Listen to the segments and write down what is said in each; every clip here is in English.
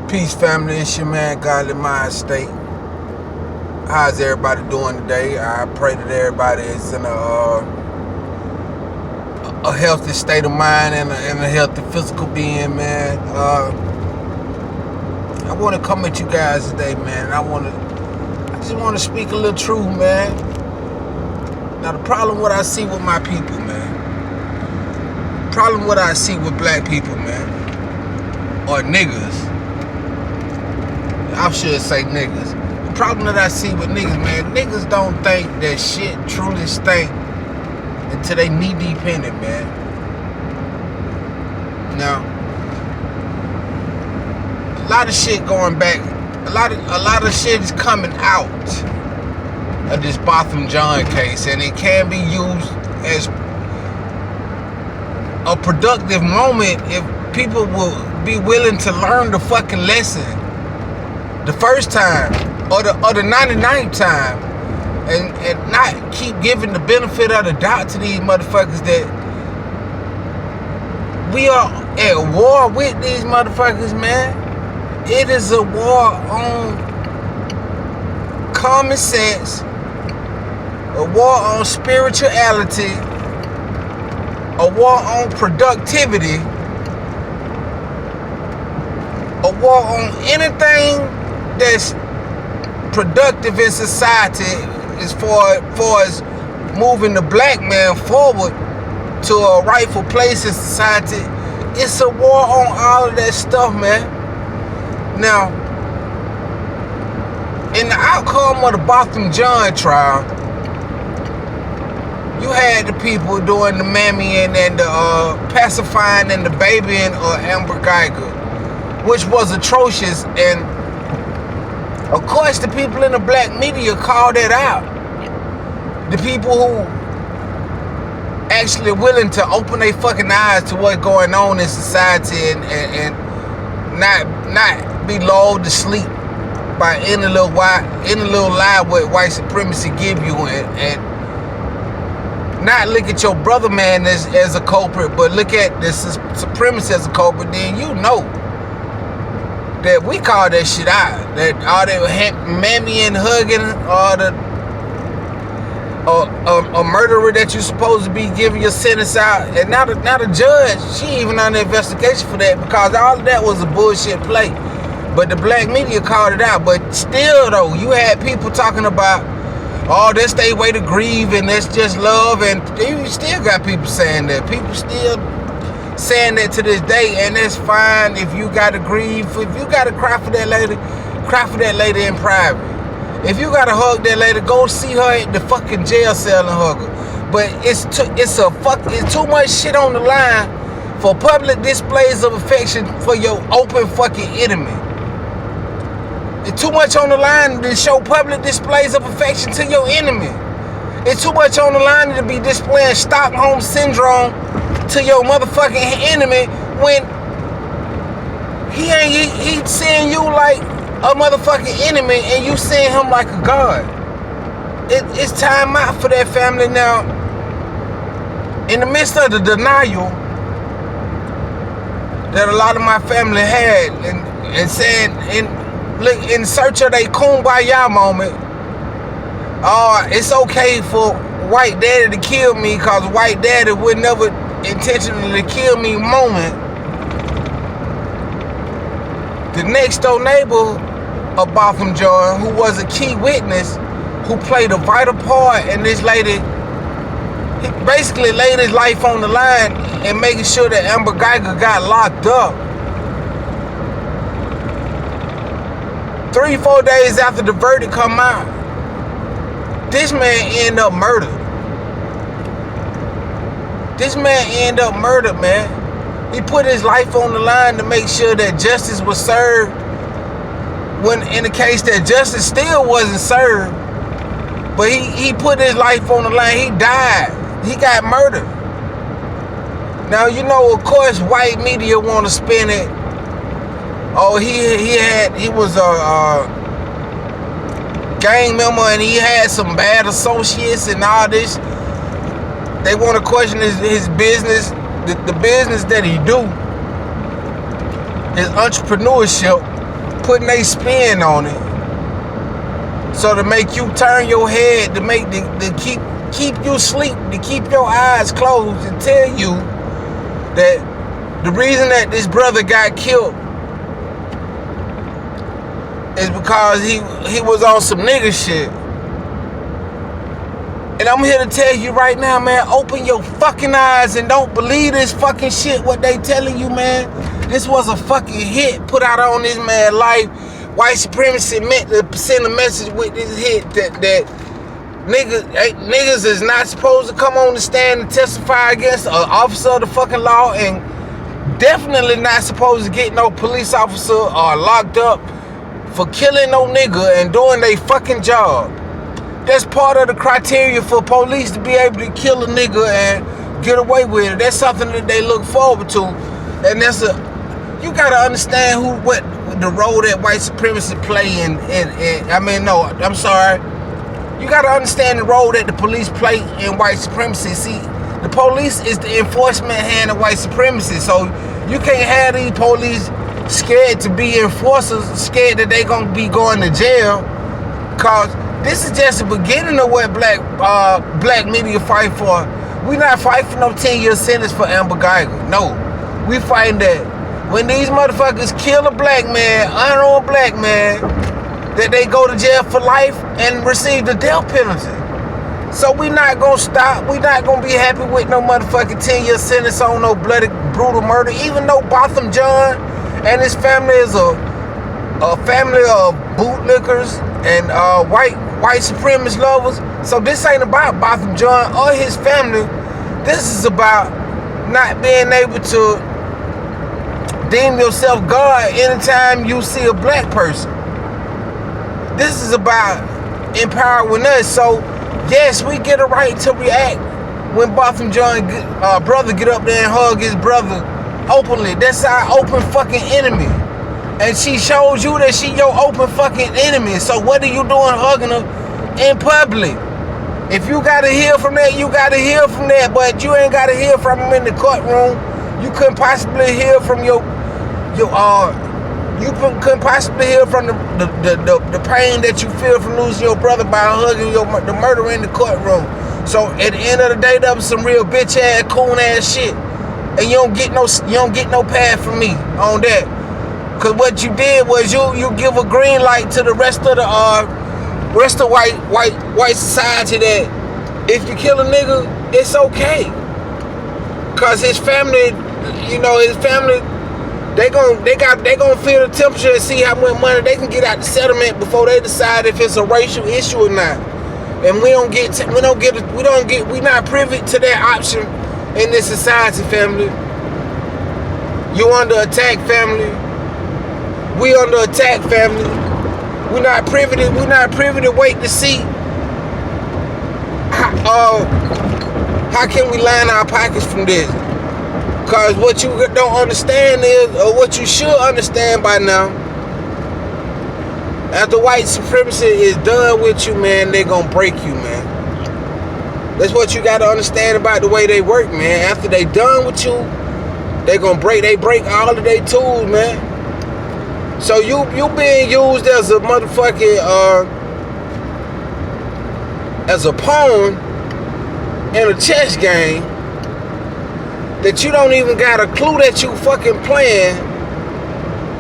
Peace, family. It's your man, Godly Mind State. How's everybody doing today? I pray that everybody is in a healthy state of mind and a healthy physical being, man. I want to come at you guys today, man. I just want to speak a little truth, man. Now, the problem what I see with my people, man. Problem what I see with black people, man, or niggas. I should say niggas. The problem that I see with niggas, man, niggas don't think that shit truly stink until they knee deep in it, man. Now, a lot of shit going back, a lot of shit is coming out of this Botham Jean case, and it can be used as a productive moment if people will be willing to learn the fucking lesson the first time or the 99th time, and not keep giving the benefit of the doubt to these motherfuckers that we are at war with these motherfuckers, man. It is a war on common sense, a war on spirituality, a war on productivity, a war on anything that's productive in society as far as moving the black man forward to a rightful place in society. It's a war on all of that stuff, man. Now, in the outcome of the Botham Jean trial, you had the people doing the mammy and the pacifying and the babying of Amber Geiger, which was atrocious, and of course the people in the black media called that out. The people who actually willing to open their fucking eyes to what's going on in society and not be lulled to sleep by any little lie what white supremacy give you, and not look at your brother man as a culprit, but look at this supremacy as a culprit. Then you know that we call that shit out. That all that mammy and hugging, or a murderer that you supposed to be giving your sentence out, and now the judge, she even under investigation for that, because all of that was a bullshit play. But the black media called it out. But still though, you had people talking about, oh, that's their way to grieve and that's just love, and you still got people saying that. People still saying that to this day, and that's fine. If you gotta grieve, if you gotta cry for that lady, cry for that lady in private. If you gotta hug that lady, go see her at the fucking jail cell and hug her. But it's too much shit on the line for public displays of affection for your open fucking enemy. It's too much on the line to show public displays of affection to your enemy. It's too much on the line to be displaying Stockholm Syndrome to your motherfucking enemy when he seeing you like a motherfucking enemy and you seeing him like a god. It's time out for that, family. Now, in the midst of the denial that a lot of my family had and saying in search of their kumbaya moment, it's okay for white daddy to kill me because white daddy would never intentionally kill me moment, the next door neighbor of Botham Jean, who was a key witness, who played a vital part in this lady, he basically laid his life on the line and making sure that Amber Geiger got locked up. 3-4 days after the verdict come out, this man ended up murdered. This man ended up murdered, man. He put his life on the line to make sure that justice was served, when in the case that justice still wasn't served. But he put his life on the line. He died. He got murdered. Now, you know, of course, white media want to spin it. Oh, he was a gang member and he had some bad associates and all this. They want to question his business, the business that he do, his entrepreneurship, putting a spin on it. So to make you turn your head, to keep you asleep, to keep your eyes closed, and tell you that the reason that this brother got killed is because he was on some nigga shit. And I'm here to tell you right now, man, open your fucking eyes and don't believe this fucking shit, what they telling you, man. This was a fucking hit put out on this man's life. White supremacy meant to send a message with this hit that niggas is not supposed to come on the stand and testify against an officer of the fucking law, and definitely not supposed to get no police officer or locked up for killing no nigga and doing their fucking job. That's part of the criteria for police to be able to kill a nigga and get away with it. That's something that they look forward to, and you gotta understand what the role that white supremacy play in you gotta understand the role that the police play in white supremacy. See, the police is the enforcement hand of white supremacy, so you can't have these police scared to be enforcers, scared that they gonna be going to jail, cause this is just the beginning of what black media fight for. We not fighting for no 10-year sentence for Amber Geiger. No, we fighting that when these motherfuckers kill a black man, unarmed black man, that they go to jail for life and receive the death penalty. So we not gonna stop. We not gonna be happy with no motherfucking 10-year sentence on no bloody, brutal murder. Even though Botham Jean and his family is a family of bootlickers and white supremacist lovers. So this ain't about Botham Jean or his family. This is about not being able to deem yourself God anytime you see a black person. This is about empowering us. So yes, we get a right to react when Botham Jean brother get up there and hug his brother openly. That's our open fucking enemy. And she shows you that she your open fucking enemy. So what are you doing hugging her in public? If you gotta hear from that, you gotta hear from that. But you ain't gotta hear from him in the courtroom. You couldn't possibly hear from you couldn't possibly hear from the pain that you feel from losing your brother by hugging the murderer in the courtroom. So at the end of the day, that was some real bitch ass, coon ass shit. And you don't get no pad from me on that. Cause what you did was you give a green light to the rest of white society that if you kill a nigga, it's okay. Cause his family, they gonna feel the temperature and see how much money they can get out the settlement before they decide if it's a racial issue or not. And we not privy to that option in this society, family. You under attack, family. We under attack, family. We're not privy to wait to see how can we line our pockets from this. Cause what you don't understand is, or what you should understand by now, after white supremacy is done with you, man, they gonna break you, man. That's what you gotta understand about the way they work, man. After they done with you, they break all of their tools, man. So you being used as a motherfucking as a pawn in a chess game that you don't even got a clue that you fucking playing,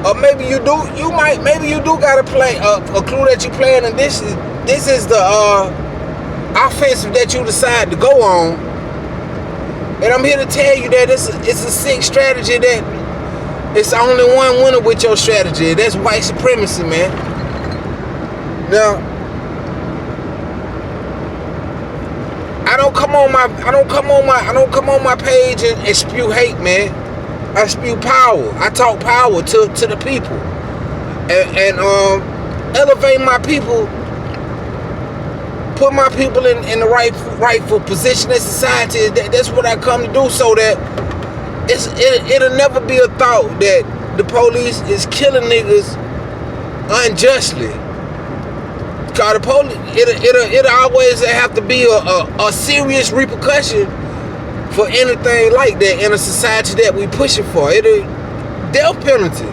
or maybe you do got a play a clue that you playing, and this is the offensive that you decide to go on. And I'm here to tell you that it's a sick strategy, that it's only one winner with your strategy. That's white supremacy, man. Now, I don't come on my page and spew hate, man. I spew power. I talk power to the people, and elevate my people, put my people in the rightful position in society. That's what I come to do, so that it'll never be a thought that the police is killing niggas unjustly. Cause the police, it'll always have to be a serious repercussion for anything like that in a society that we pushing for. It'll death penalty.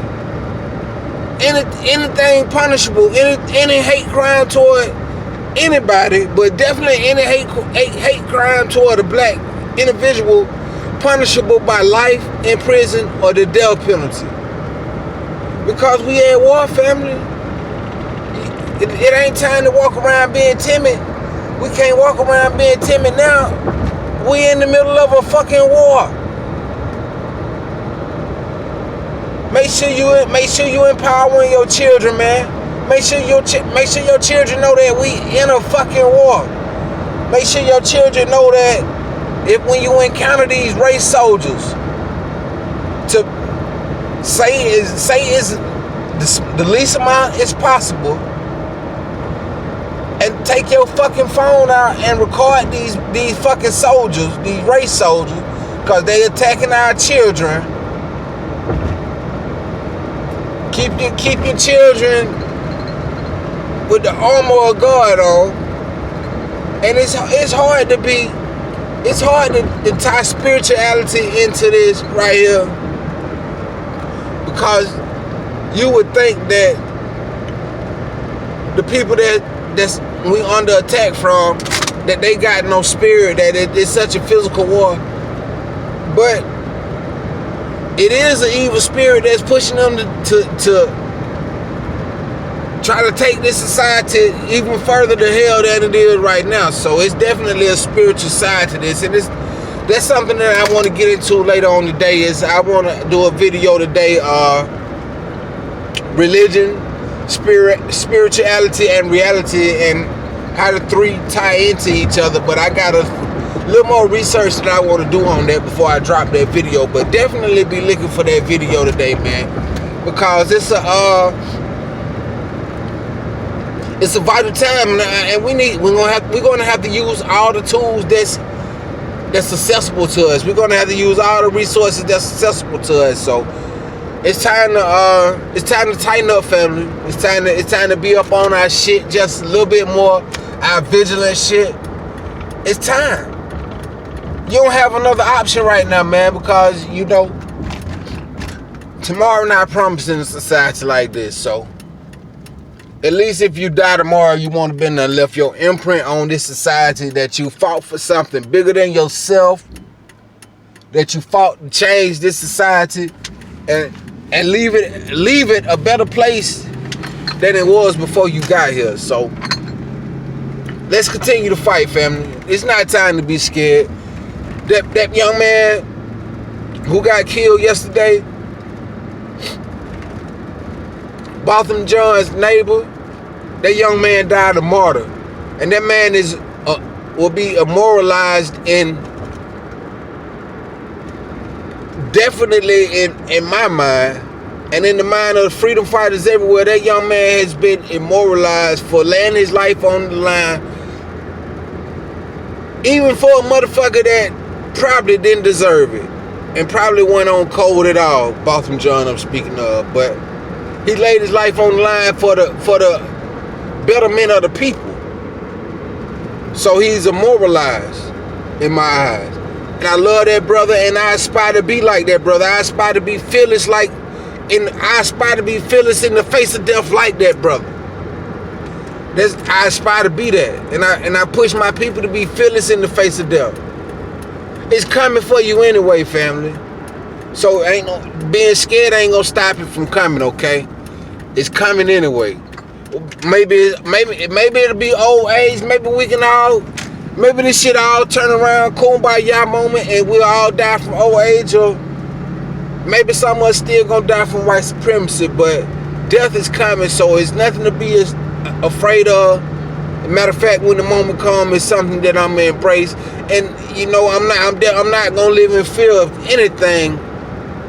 anything punishable, any hate crime toward anybody, but definitely any hate crime toward a black individual, punishable by life in prison or the death penalty. Because we at war, family. It ain't time to walk around being timid. We can't walk around being timid now. We in the middle of a fucking war. Make sure you empowering your children, man. Make sure your children know that we in a fucking war. Make sure your children know that if when you encounter these race soldiers, to say is the least amount is possible, and take your fucking phone out and record these fucking soldiers, these race soldiers, because they attacking our children. Keep your children with the armor of God on. And it's hard to tie spirituality into this right here, because you would think that the people that's we under attack from, that they got no spirit, that it's such a physical war. But it is an evil spirit that's pushing them to try to take this society even further to hell than it is right now. So it's definitely a spiritual side to this, and that's something that I want to get into later on today. Is I want to do a video today, religion, spirituality, and reality, and how the three tie into each other. But I got a little more research that I want to do on that before I drop that video. But definitely be looking for that video today, man, because it's a vital time, and we're gonna have to use all the tools that's accessible to us. We're gonna have to use all the resources that's accessible to us. So it's time to tighten up, family. It's time to be up on our shit just a little bit more, our vigilant shit. It's time. You don't have another option right now, man, because tomorrow not promised in a society like this. So at least if you die tomorrow, you want to be there, left your imprint on this society, that you fought for something bigger than yourself, that you fought to change this society, and leave it a better place than it was before you got here. So let's continue to fight, family. It's not time to be scared. That young man who got killed yesterday, Botham Jean's neighbor, that young man died a martyr, and that man will be immortalized definitely in my mind, and in the mind of freedom fighters everywhere. That young man has been immortalized for laying his life on the line, even for a motherfucker that probably didn't deserve it, and probably went on cold at all. Botham Jean I'm speaking of, but he laid his life on the line for the betterment of the people. So he's immortalized in my eyes. And I love that brother, and I aspire to be like that brother. I aspire to be fearless in the face of death like that brother. I aspire to be that. And I push my people to be fearless in the face of death. It's coming for you anyway, family. So being scared ain't gonna stop it from coming, okay? It's coming anyway. Maybe it'll be old age. Maybe this shit all turn around, kumbaya moment, and we'll all die from old age, or maybe some of us still gonna die from white supremacy. But death is coming, so it's nothing to be afraid of. Matter of fact, when the moment comes, it's something that I'm gonna embrace. And I'm not gonna live in fear of anything,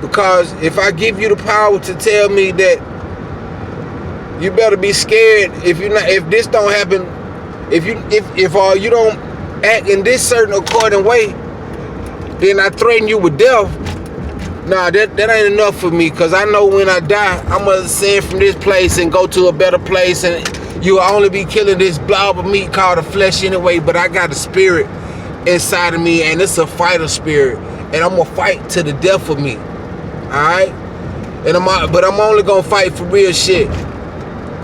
because if I give you the power to tell me that you better be scared if this don't happen, if you don't act in this certain according way, then I threaten you with death. Nah, that ain't enough for me, because I know when I die, I'm gonna ascend from this place and go to a better place, and you'll only be killing this blob of meat called the flesh anyway. But I got a spirit inside of me, and it's a fighter spirit, and I'm gonna fight to the death of me. Alright? But I'm only gonna fight for real shit.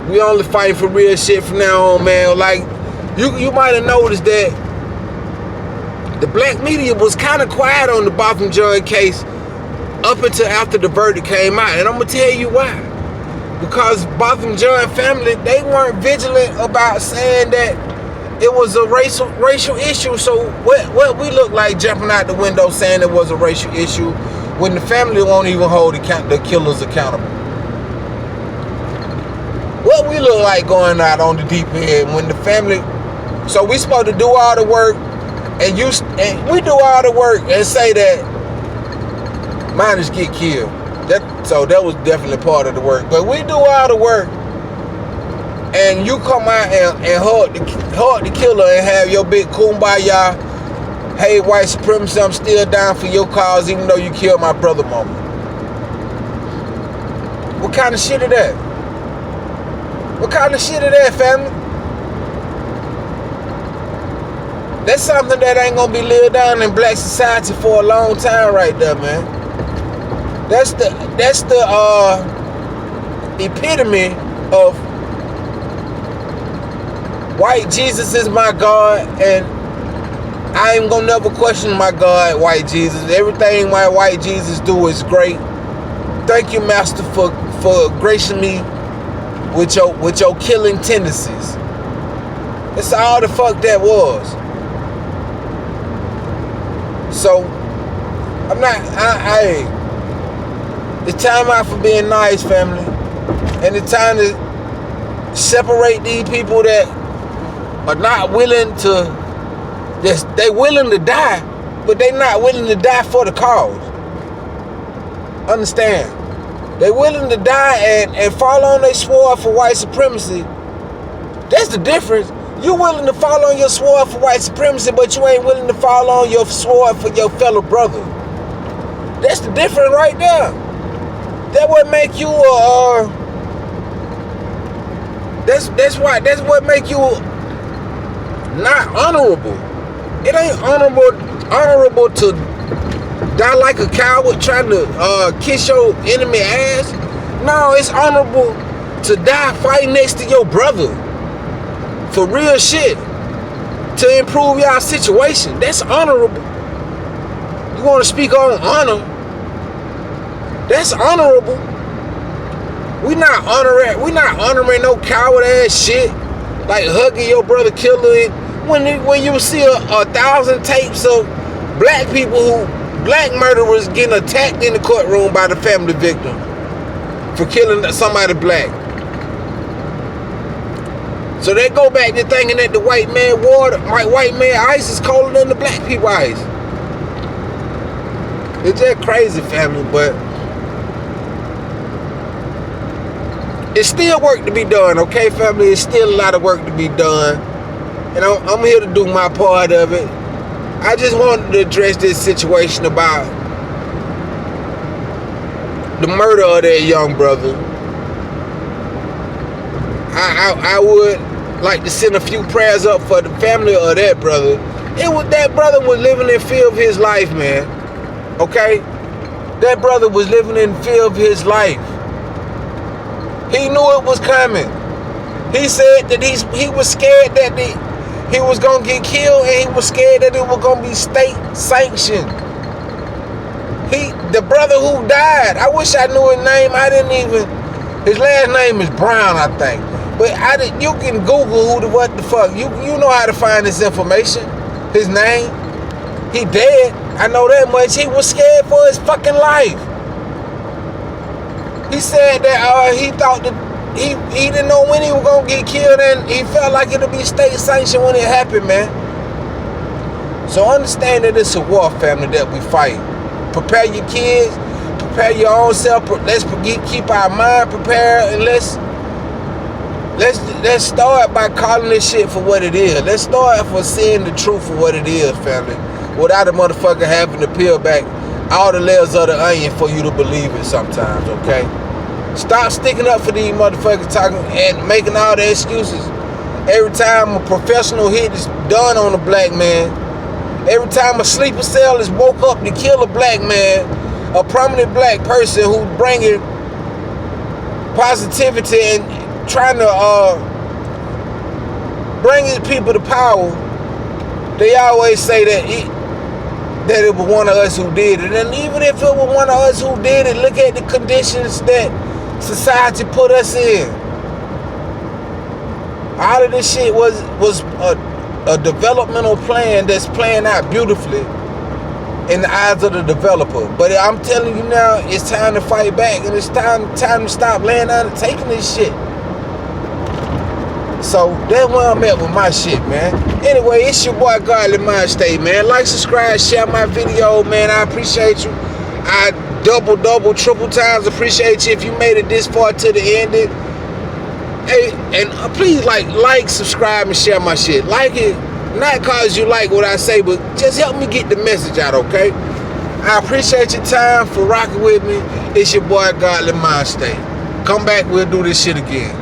We only fight for real shit from now on, man. Like, you might have noticed that the black media was kind of quiet on the Botham Jean case up until after the verdict came out. And I'm gonna tell you why. Because Botham Jean family, they weren't vigilant about saying that it was a racial issue. So what we look like jumping out the window saying it was a racial issue when the family won't even hold the killers accountable? What we look like going out on the deep end when the family... So we supposed to do all the work, and we do all the work and say that minors get killed. So that was definitely part of the work. But we do all the work, and you come out and hug the killer and have your big kumbaya, hey, white supremacy, I'm still down for your cause even though you killed my brother mama. What kind of shit is that? What kind of shit is that, family? That's something that ain't gonna be lived down in black society for a long time right there, man. That's the epitome of white Jesus is my God, and I ain't gonna never question my God, white Jesus. Everything my white Jesus do is great. Thank you, Master, for gracing me with your killing tendencies. That's all the fuck that was. So it's time out for being nice, family, and it's time to separate these people that are not willing to. They willing to die, but they not willing to die for the cause. Understand? They willing to die and fall on their sword for white supremacy. That's the difference. You willing to fall on your sword for white supremacy, but you ain't willing to fall on your sword for your fellow brother. That's the difference right there. That would make you that's what make you not honorable. It ain't honorable to die like a coward trying to kiss your enemy ass. No, it's honorable to die fighting next to your brother for real shit, to improve y'all situation. That's honorable. You want to speak on honor? That's honorable. We not honoring no coward ass shit like hugging your brother killer. When you see a 1,000 tapes of black murderers getting attacked in the courtroom by the family victim for killing somebody black. So they go back to thinking that the white man ice is colder than the black people ice. It's just crazy, family, but it's still work to be done, okay, family? It's still a lot of work to be done. And I'm here to do my part of it. I just wanted to address this situation about the murder of that young brother. I would like to send a few prayers up for the family of that brother. That brother was living in fear of his life, man. Okay? That brother was living in fear of his life. He knew it was coming. He said that he was scared that he was gonna get killed, and he was scared that it was gonna be state sanctioned. The brother who died, I wish I knew his name. His last name is Brown, I think. But you can Google what the fuck. You know how to find this information. His name. He dead. I know that much. He was scared for his fucking life. He said that he thought that he didn't know when he was gonna get killed, and he felt like it'll be state sanctioned when it happened, man. So understand that it's a war, family, that we fight. Prepare your kids, prepare your own self. Let's keep our mind prepared, and let's start by calling this shit for what it is. Let's start for seeing the truth for what it is, family, without a motherfucker having to peel back all the layers of the onion for you to believe it sometimes, okay? Stop sticking up for these motherfuckers talking and making all the excuses. Every time a professional hit is done on a black man, every time a sleeper cell is woke up to kill a black man, a prominent black person who's bringing positivity and trying to bring his people to power, they always say that it was one of us who did it. And even if it was one of us who did it, look at the conditions that society put us in. All of this shit was a developmental plan that's playing out beautifully in the eyes of the developer. But I'm telling you now, it's time to fight back, and it's time to stop laying down and taking this shit. So that's where I'm at with my shit, man. Anyway, it's your boy Godly Mind State, man. Like, subscribe, share my video, man. I appreciate you. I double, triple times appreciate you if you made it this far to the ending. Hey, and please like, subscribe, and share my shit. Like it, not cause you like what I say, but just help me get the message out, okay? I appreciate your time for rocking with me. It's your boy Godly Mind State. Come back, we'll do this shit again.